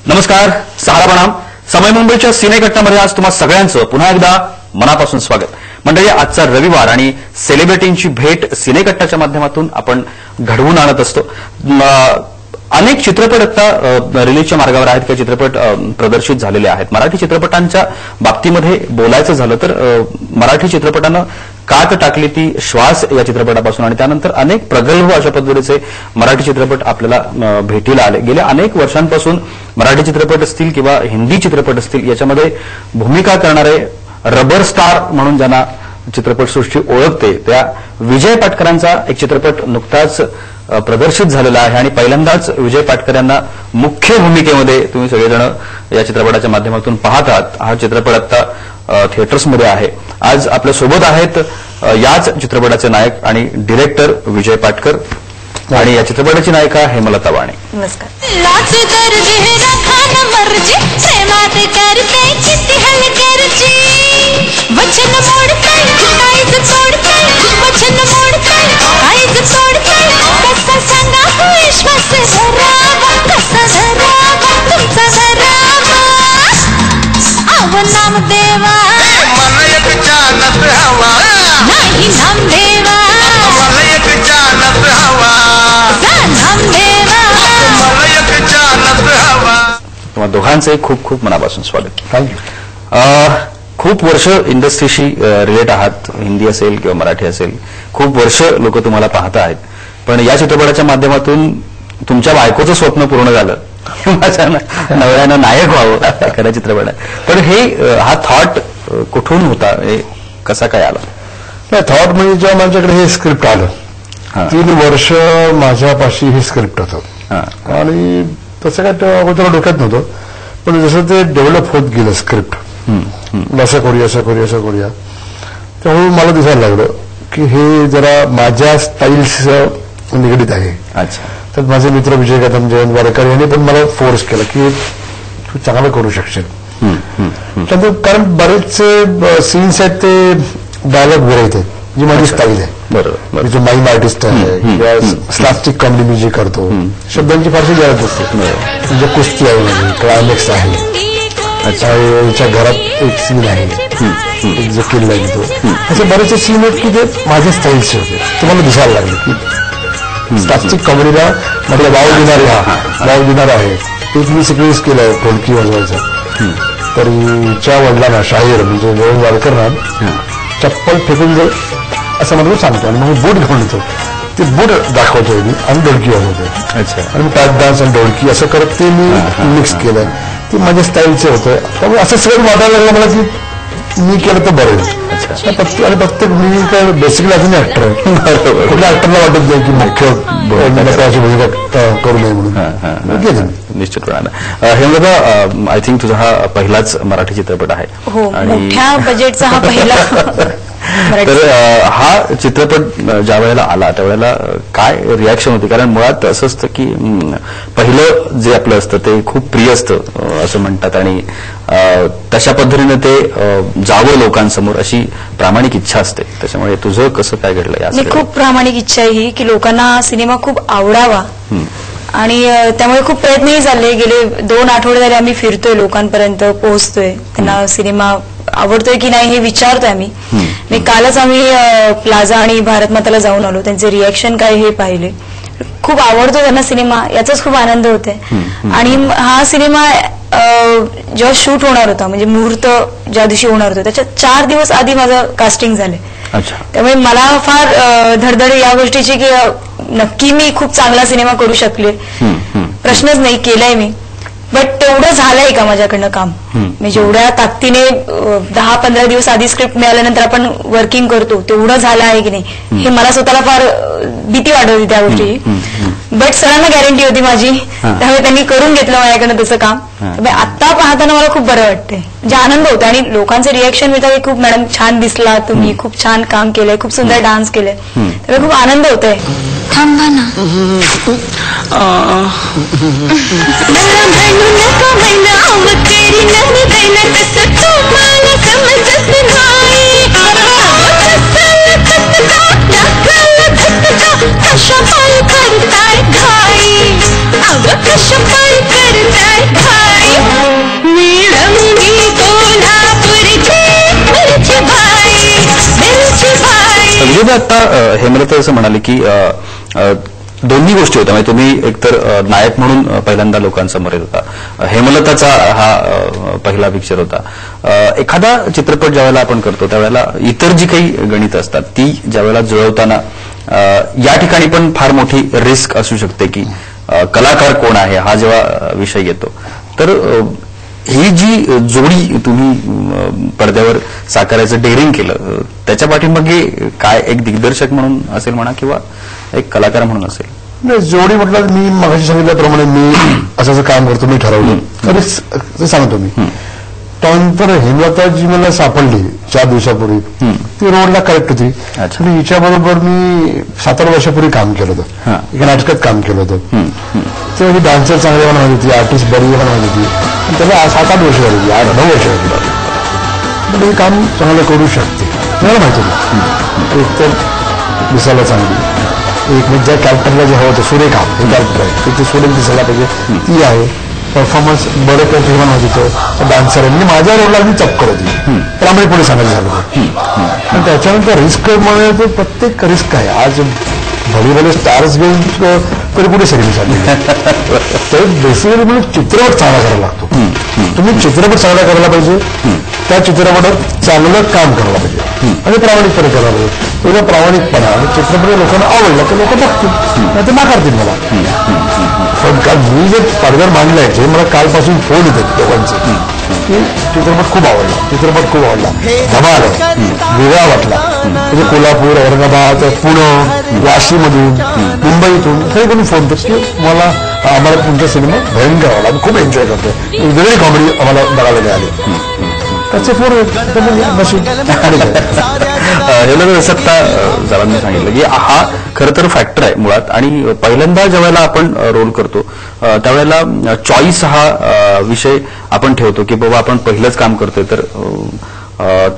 नमस्कार, सहारा प्रणाम. समय मुंबईच्या सिनेकट्टामध्ये आज तुम्हा सगळ्यांचं पुन्हा एकदा मनापासून स्वागत. मंडळी, आजचा रविवार आणि सेलिब्रिटींची भेट सिनेकट्टाच्या माध्यमातून आपण घडवून आणत असतो. अनेक चित्रपट आता रिलीजच्या मार्गावर आहेत, काही चित्रपट प्रदर्शित झालेले आहेत. मराठी चित्रपटांच्या बाबतीमध्ये बोलायचं झालं तर मराठी चित्रपटानं कात टाकली ती श्वास या चित्रपटापासून आणि त्यानंतर अनेक प्रगल्भ अशा पद्धतीचे मराठी चित्रपट आपल्याला भेटीला आले. गेल्या अनेक वर्षांपासून मराठी चित्रपट असतील किंवा हिंदी चित्रपट असतील याच्यामध्ये भूमिका करणारे रबर स्टार म्हणून ज्यांना चित्रपटसृष्टी ओळखते त्या विजय पाटकरांचा एक चित्रपट नुकताच प्रदर्शित झालेला आहे आणि पहिल्यांदाच विजय पाटकर यांना मुख्य भूमिकेमध्ये तुम्ही सगळेजण या चित्रपटाच्या माध्यमातून पाहत आहात. हा चित्रपट आता थिएटर्समध्ये आहे. आज आपल्या सोबत आहेत याच चित्रपटाचे नायक आणि डिरेक्टर विजय पाटकर आणि या चित्रपटाची नायिका हेमलता वाणी. नमस्कार. नामदेवा मला एक जानत हवा नाही नामदेवा मला एक जानत हवा नामदेवा मला एक जानत हवा. तुम्हा दोघांचे खूप खूप मनापासून स्वागत. थँक्यू. खूप वर्ष इंडस्ट्रीशी रिलेट आहात, हिंदी असेल किंवा मराठी असेल. खूप वर्ष लोक तुम्हाला पाहत आहेत, पण या चित्रपटाच्या माध्यमातून तुमच्या बायकोचं स्वप्न पूर्ण झालं. माझ्या नवऱ्यानं नायक व्हावं एखाद्या चित्रपटात. पण हा थॉट कुठून होता, कसा काय आला? नाही, थॉट म्हणजे जेव्हा माझ्याकडे हे स्क्रिप्ट आलं 3 वर्ष माझ्यापाशी हे स्क्रिप्ट होतं आणि तसं काय तेव्हा अगोदर डोक्यात नव्हतं. पण जसं ते डेव्हलप होत गेलं स्क्रिप्ट, असं करूया असं करूया असं करूया, त्यामुळे मला दिसायला लागलं की हे जरा माझ्या स्टाईल्स निगडीत आहे. अच्छा. तर माझे मित्र विजय कदम, जयंत वाडेकर यांनी पण मला फोर्स केला की तू चांगलं करू शकशील. कारण बरेचसे सीन्स आहेत ते डायलॉग विरहित आहेत, जी माझी स्टाईल आहे. बरोबर. जो माईम आर्टिस्ट आहे किंवा स्लास्टिक कॉमेडी मी जे करतो, शब्दांची फारशी गरज नसते. म्हणजे कुस्ती आहे, माझी क्लायमॅक्स आहे, याच्या घरात एक सीन आहे, एक जो किल्ला आहे तो, असे बरेचसे सीन आहेत की ते माझ्या स्टाईलचे होते. तुम्हाला दिसायला लागले की स्लास्टिक कॉमेडीला म्हटलं वाव देणार आहे. एक मी सिक्वेन्स केलाय ढोलकी वाजवायचा, तर हिच्या वडिलांना शाहीर म्हणजे जयंत वाडकर ना चप्पल फेकून जर असं म्हणून सांगतो आणि मग बूट घेऊन येतो, ते बूट दाखवतोय मी आणि ढोलकी वाजवतोय. अच्छा. आणि पॅक डान्स आणि ढोलकी असं करत ते मी मिक्स केलंय. ते माझ्या स्टाईलचे होतं. त्यामुळे असं सगळं वाटायला लागलं मला की मी केलं तर बरं. आणि प्रत्येक मी काय बेसिकली अजून ऍक्टर आहे, कुठल्या ऍक्टरला वाटत नाही की मुख्य भूमिका करू नये म्हणून. निश्चितपणानं. हेमलता, आय थिंक तुझा हा पहिलाच मराठी चित्रपट आहे. हो, मोठ्या बजेटचा हा पहिला. तर हा चित्रपट ज्या वेळेला आला त्यावेळेला काय रिॲक्शन होती? कारण मुळात असं असतं की पहिलं जे आपलं असतं ते खूप प्रिय असतं असं म्हणतात आणि तशा पद्धतीने ते जावं लोकांसमोर अशी प्रामाणिक इच्छा असते. त्याच्यामुळे तुझं कसं काय घडलं? या खूप प्रामाणिक इच्छा आहे ही की लोकांना सिनेमा खूप आवडावा आणि त्यामुळे खूप प्रयत्नही चालले. गेले 2 आठवडे झाले आम्ही फिरतोय, लोकांपर्यंत पोहोचतोय, त्यांना सिनेमा आवडतोय की नाही हे विचारतोय आम्ही. कालच आम्ही प्लाझा आणि भारत माताला जाऊन आलो, त्यांचे रिॲक्शन काय हे पाहिले. खूप आवडतो त्यांना सिनेमा, याचाच खूप आनंद होतोय. आणि हा सिनेमा जेव्हा शूट होणार होता, म्हणजे मुहूर्त ज्या दिवशी होणार होता त्याच्या 4 दिवस आधी माझं कास्टिंग झालंय. त्यामुळे मला फार धडधड या गोष्टीची की नक्की मी खूप चांगला सिनेमा करू शकले, प्रश्नच नाही, केलाय मी. बट तेवढं झालंय का माझ्याकडनं काम? म्हणजे जेवढ्या ताकदीने 10-15 दिवस आधी स्क्रिप्ट मिळाल्यानंतर आपण वर्किंग करतो तेवढं झालं आहे की नाही हे मला स्वतःला फार भीती वाटत होती त्या गोष्टीची. बट सरांना गॅरंटी होती माझी, त्यामुळे त्यांनी करून घेतलं माझ्याकडनं तसं काम. त्यामुळे आता पाहताना मला खूप बरं वाटतंय, म्हणजे आनंद होतो. आणि लोकांचे रिॲक्शन मिळतात की खूप मॅडम छान दिसला तुम्ही, खूप छान काम केलंय, खूप सुंदर डान्स केलंय, त्यामुळे खूप आनंद होतोय. थांबा ना. कशा पाय करताय घाई, अगं कशा पाय करताय घाई. शैलेजा आता हेमलता असं म्हणाले की दोन्ही गोष्टी होत्या, म्हणजे तुम्ही एकतर नायक म्हणून पहिल्यांदा लोकांसमोर येत होता, हेमलताचा हा पहिला पिक्चर होता. एखादा चित्रपट ज्यावेळेला आपण करतो त्यावेळेला इतर जी काही गणित असतात ती ज्यावेळेला जुळवताना या ठिकाणी पण फार मोठी रिस्क असू शकते की कलाकार कोण आहे हा जेव्हा विषय येतो, तर ही जी जोडी तुम्ही पडद्यावर साकारायचं डेअरिंग केलं त्याच्या पाठीमागे काय एक दिग्दर्शक म्हणून असेल म्हणा किंवा एक कलाकार म्हणून असेल? नाही, जोडी म्हटलं मी मगाशी सांगितल्याप्रमाणे मी असं काम करतो, मी ठरवलं तरी सांगतो मी. त्यानंतर हेमलता जी मला सापडली 4 दिवसापूर्वी ती रोडला करेक्ट होती. आणि हिच्याबरोबर मी 7-8 वर्षापूर्वी काम केलं होतं, एका नाटकात काम केलं होतं. तर ही डान्सर चांगली बनवत होती, आर्टिस्ट बरी बनवत होती, आणि त्याला 7-8 वर्ष झाली, 8-9 वर्ष झाली. पण हे काम चांगलं करू शकते मला माहिती नाही. एक तर दिसायला चांगली, एक म्हणजे ज्या कॅरेक्टरला जे हवं होतं सुरेखा हे कॅरेक्टर आहे ते सुरेख दिसायला पाहिजे, ती आहे. परफॉर्मन्स बरं काही बनवत होतं डान्सर आहे, म्हणजे माझ्या रोडला अगदी चक्कर होती, प्रामाणिकपणे सांगायचं झालं. आणि त्याच्यानंतर रिस्क मध्ये तो प्रत्येक रिस्क आहे. आज भले भले स्टार्स घेऊन तरी कुठे सर्व्हिस आली तर बेसिकली म्हणजे चित्रपट चांगला करायला लागतो. तुम्ही चित्रपट चांगला करायला पाहिजे, त्या चित्रपटात चांगलं काम करायला पाहिजे आणि प्रामाणिकपणे करायला पाहिजे. तुझा प्रामाणिकपणा आणि चित्रपट लोकांना आवडला तर लोक बघतील नाही ते नाकारतील मला. पण काल मी जे पडद्यावर मांडलंय जे मला कालपासून फोन येतात लोकांचे की चित्रपट खूप आवडला, चित्रपट खूप आवडला, धमाल आहे, वेगळा वाटला. म्हणजे कोल्हापूर, औरंगाबाद, पुणे, वाशीमधून, मुंबईतून काही कोणी फोन करतो की आम्हाला तुमचा सिनेमा भयंकर आवडला, आम्ही खूप एन्जॉय करतोय, वेगळी कॉमेडी आम्हाला बघायला मिळाली. त्याचे फोन हे सत्ता जरांनी सांगितलं की हा खरं तर फॅक्टर आहे मुळात. आणि पहिल्यांदा ज्यावेळेला आपण रोल करतो त्यावेळेला चॉईस हा विषय आपण ठेवतो की बाबा आपण पहिलंच काम करतोय तर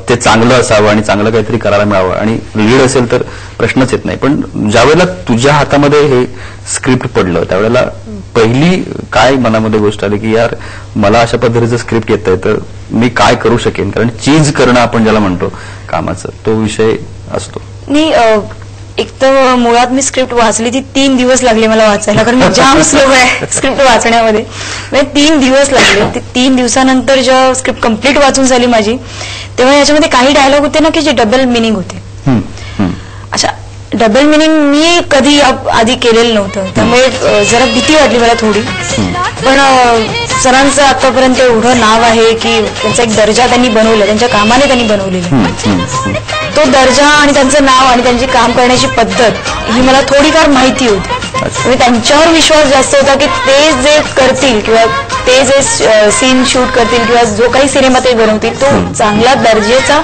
ते चांगलं असावं आणि चांगलं काहीतरी करायला मिळावं, आणि लीड असेल तर प्रश्नच येत नाही. पण ज्यावेळेला तुझ्या हातामध्ये हे स्क्रिप्ट पडलं त्यावेळेला पहिली काय मनामध्ये गोष्ट आली की यार मला अशा पद्धतीचं स्क्रिप्ट येत आहे तर मी काय करू शकेन? कारण चीज करणं आपण ज्याला म्हणतो कामाचं तो विषय असतो. मी एक तर मुळात मी स्क्रिप्ट वाचली ती 3 दिवस लागले मला वाचायला, कारण मी जाम स्लो आहे स्क्रिप्ट वाचण्यामध्ये. 3 दिवस लागले. ते 3 दिवसानंतर जेव्हा स्क्रिप्ट कम्प्लीट वाचून झाली माझी तेव्हा याच्यामध्ये काही डायलॉग होते ना की जे डबल मिनिंग होते. अच्छा, डबल मिनिंग मी कधी आधी केलेलं नव्हतं, त्यामुळे जरा भीती वाटली मला थोडी. पण सरांचं आतापर्यंत एवढं नाव आहे की त्यांचा एक दर्जा त्यांनी बनवला, त्यांच्या कामाने त्यांनी बनवलेला तो दर्जा आणि त्यांचं नाव आणि त्यांची काम करण्याची पद्धत ही मला थोडीफार माहिती होती. म्हणजे त्यांच्यावर विश्वास जास्त होता की ते जे करतील किंवा ते जे सीन शूट करतील किंवा जो काही सिनेमा ते बनवतील तो चांगला दर्जेचा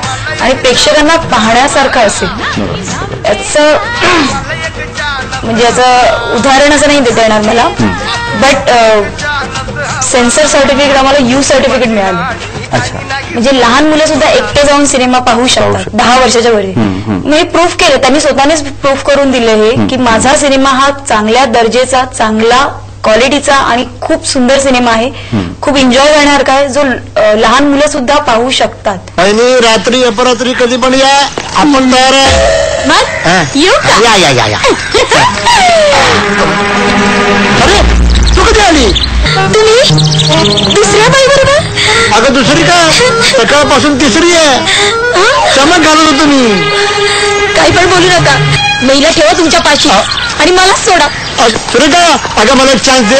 आणि प्रेक्षकांना पाहण्यासारखा असेल. याचं म्हणजे याचं उदाहरण असं नाही देता येणार मला, बट सेन्सर सर्टिफिकेट आम्हाला यू सर्टिफिकेट मिळालं. म्हणजे लहान मुलं सुद्धा एकटे जाऊन सिनेमा पाहू शकतात 10 वर्षाच्या वरी. मी प्रूफ केलं, त्यांनी स्वतःनेच प्रूफ करून दिले हे की माझा सिनेमा हा चांगल्या दर्जेचा, चांगला क्वालिटीचा आणि खूप सुंदर सिनेमा आहे, खूप एन्जॉय करण्यासारखा आहे, जो लहान मुलं सुद्धा पाहू शकतात. आणि रात्री अपरात्री कधी पण या, आपण तयार आहे. मग येऊ का? या अरे तू कधी आली? तुम्ही दुसऱ्या बाई बरोबर? अगं दुसरी का, सकाळपासून तिसरी आहे. चमक घालत होतो मी. काही पण बोलू नका, महिला ठेवा तुमच्या पाशी आणि मला सोडा. सुरेखा, अगं मला एक चान्स दे.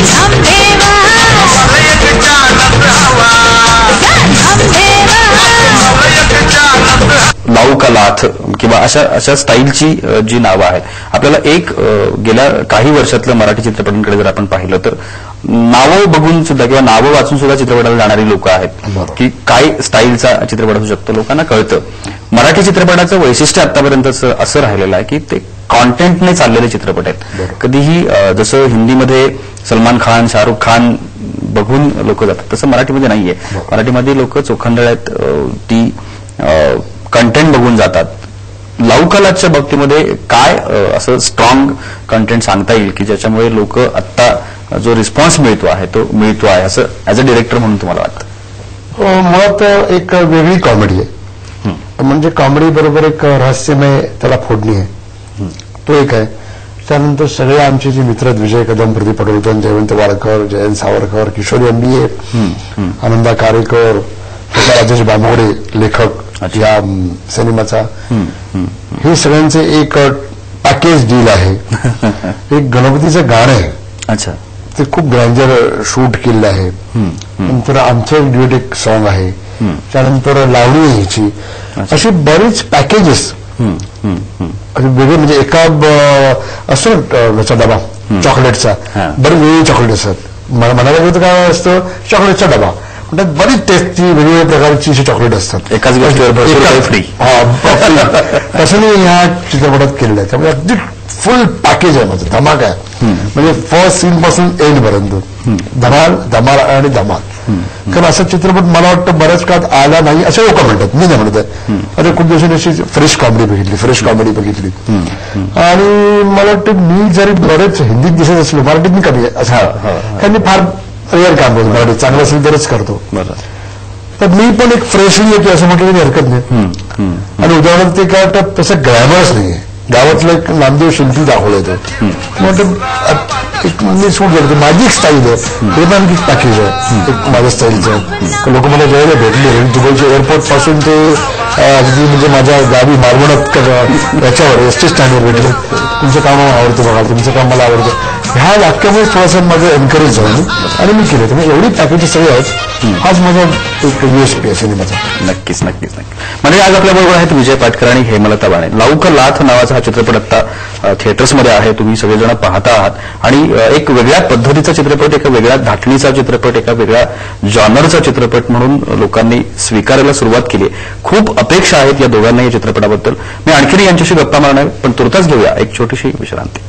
नाम लौका लाथ किंवा अशा स्टाईलची जी नावं आहेत, आपल्याला गेल्या काही वर्षातल्या मराठी चित्रपटांकडे जर आपण पाहिलं तर नावं बघून सुद्धा किंवा नावं वाचून सुद्धा चित्रपटाला जाणारी लोक आहेत की काय स्टाईलचा चित्रपट असू शकतो, लोकांना कळतं. मराठी चित्रपटाचं वैशिष्ट्य आतापर्यंतच असं राहिलेलं आहे की ते कॉन्टेंटने चाललेले चित्रपट आहेत. कधीही जसं हिंदीमध्ये सलमान खान, शाहरुख खान बघून लोक जातात तसं मराठीमध्ये नाहीये. मराठीमध्ये लोक चोखंदळ्यात ती कंटेंट बघून जातात. लौकलाच्या बाबतीमध्ये काय असं स्ट्रॉंग कंटेंट सांगता येईल की ज्याच्यामुळे लोक आत्ता जो रिस्पॉन्स मिळतो आहे असं ऍज अ डिरेक्टर म्हणून तुम्हाला वाटतं? मुळात एक वेगळी कॉमेडी आहे. म्हणजे कॉमेडी बरोबर एक रहस्यमय त्याला फोडणी आहे, तो एक आहे. त्यानंतर सगळे आमचे जे मित्र आहेत, विजय कदम, प्रदीप पटवर्धन, जयवंत वाडकर, जयंत सावरकर, किशोरी MBA, आनंदा कारेकर, राजेश बांबोडे लेखक या सिनेमाचा, हे सगळ्यांचे एक पॅकेज डील आहे. एक गणपतीचं गाणं आहे, अच्छा, ते खूप ग्रँजर शूट केलेलं आहे. नंतर आमचं ड्युएट एक सॉंग आहे, त्यानंतर लावणी आहे ह्याची. अशी बरीच पॅकेजेस वेगळे. म्हणजे एका असतो याचा डबा चॉकलेटचा, बरेच वेगवेगळे चॉकलेट असतात. म्हणायला गेलं तर काय असतं, चॉकलेटचा डबा त्यात बरीच टेस्टची वेगवेगळ्या प्रकारची अशी चॉकलेट असतात, एकाच गोष्टीवर फ्री. तसं मी ह्या चित्रपटात केलेलं आहे. त्यामुळे अगदी फुल पॅकेज आहे माझं, धमाका आहे. म्हणजे फर्स्ट सीन पासून एंड पर्यंत धमाल धमाल आणि धमाल. कारण असा चित्रपट मला वाटतं बऱ्याच काळात आला नाही असे लोक म्हणतात, मी नाही म्हणत आहे. अरे खूप दिवसांनी अशी फ्रेश कॉमेडी बघितली आणि मला वाटतं मी जरी बरेच हिंदीत दिसत असलो, मराठीत मी कमी असं मी फार रेअर काम करतो. मराठी चांगलं असेल तरच करतो. तर मी पण एक फ्रेशली येतो असं म्हटलं तरी हरकत नाही. आणि उदाहरणार्थ ते काय वाटतं तसं ग्लॅमरस नाहीये. गावातलं एक नामदेव शिल्पी दाखवलं येतं. मी सूट करतो, माझी एक स्टाईल आहे, हे पण एक पॅकेज आहे एक माझ्या स्टाईलचं. लोक मला ज्यावेळेला भेटले दुबईच्या एअरपोर्ट पासून ते अगदी म्हणजे माझ्या गावी मारवणात याच्यावर एसटी स्टँडवर भेटले, तुमचं काम आवडतं बघा, तुमचं काम मला आवडतं. ह्या वाक्यामुळे थोडंसं माझं एनकरेज झालं आणि मी केलं. त्यामुळे एवढी पॅकेजेस सगळे आहेत. हाच माझा एक USP आहे सिनेमाचा. नक्कीच. म्हणजे आज आपल्याबरोबर आहेत विजय पाटकर आणि हेमलता बाणे. लौक लाथ नावाचा हा चित्रपट आता थिएटर्समध्ये आहे, तुम्ही सगळेजण पाहता आहात. आणि एक वेगळ्या पद्धतीचा चित्रपट, एका वेगळ्या धाटणीचा चित्रपट, एका वेगळ्या जॉनरचा चित्रपट म्हणून लोकांनी स्वीकारायला सुरुवात केली. खूप अपेक्षा आहेत या दोघांनाही या चित्रपटाबद्दल. मी आणखीनही यांच्याशी गप्पा मारणार, पण तुर्तास घेऊया एक छोटीशी विश्रांती.